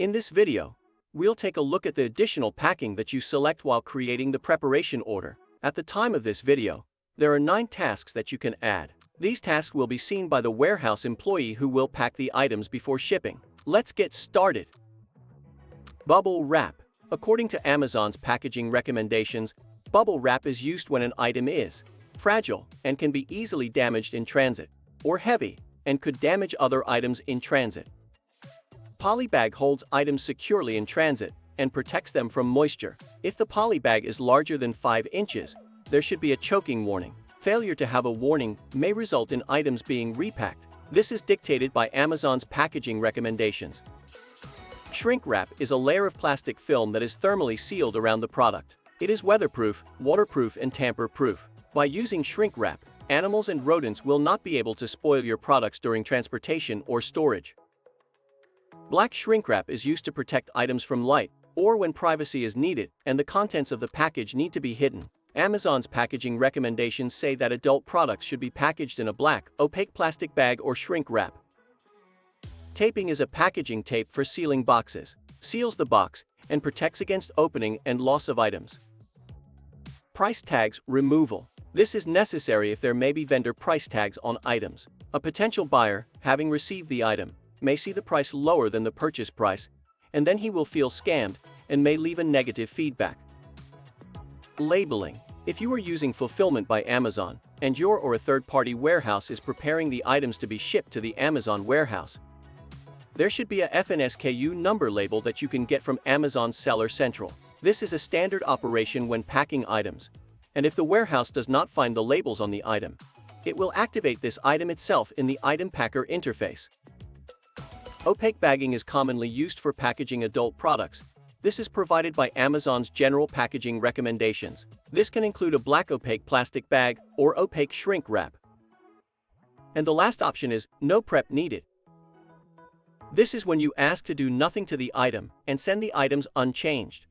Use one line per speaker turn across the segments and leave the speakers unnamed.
In this video, we'll take a look at the additional packing that you select while creating the preparation order. At the time of this video, there are 9 tasks that you can add. These tasks will be seen by the warehouse employee who will pack the items before shipping. Let's get started. Bubble wrap. According to Amazon's packaging recommendations, bubble wrap is used when an item is fragile and can be easily damaged in transit, or heavy and could damage other items in transit. Polybag holds items securely in transit and protects them from moisture. If the polybag is larger than 5 inches, there should be a choking warning. Failure to have a warning may result in items being repacked. This is dictated by Amazon's packaging recommendations. Shrink wrap is a layer of plastic film that is thermally sealed around the product. It is weatherproof, waterproof, and tamper-proof. By using shrink wrap, animals and rodents will not be able to spoil your products during transportation or storage. Black shrink wrap is used to protect items from light, or when privacy is needed and the contents of the package need to be hidden. Amazon's packaging recommendations say that adult products should be packaged in a black, opaque plastic bag or shrink wrap. Taping is a packaging tape for sealing boxes. Seals the box and protects against opening and loss of items. Price tags removal. This is necessary if there may be vendor price tags on items. A potential buyer, having received the item, may see the price lower than the purchase price, and then he will feel scammed and may leave a negative feedback. Labeling. If you are using fulfillment by Amazon, and your or a third-party warehouse is preparing the items to be shipped to the Amazon warehouse, there should be a FNSKU number label that you can get from Amazon Seller Central. This is a standard operation when packing items, and if the warehouse does not find the labels on the item, it will activate this item itself in the item packer interface. Opaque bagging is commonly used for packaging adult products. This is provided by Amazon's general packaging recommendations. This can include a black opaque plastic bag or opaque shrink wrap. And the last option is no prep needed. This is when you ask to do nothing to the item and send the items unchanged.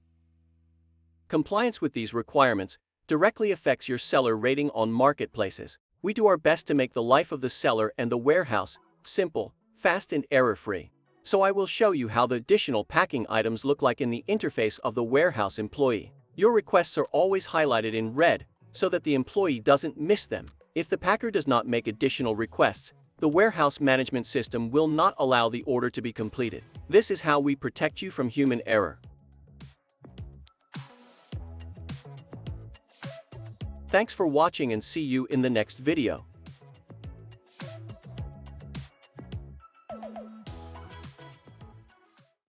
Compliance with these requirements directly affects your seller rating on marketplaces. We do our best to make the life of the seller and the warehouse simple, fast, and error-free. So I will show you how the additional packing items look like in the interface of the warehouse employee. Your requests are always highlighted in red so that the employee doesn't miss them. If the packer does not make additional requests, the warehouse management system will not allow the order to be completed. This is how we protect you from human error. Thanks for watching and see you in the next video.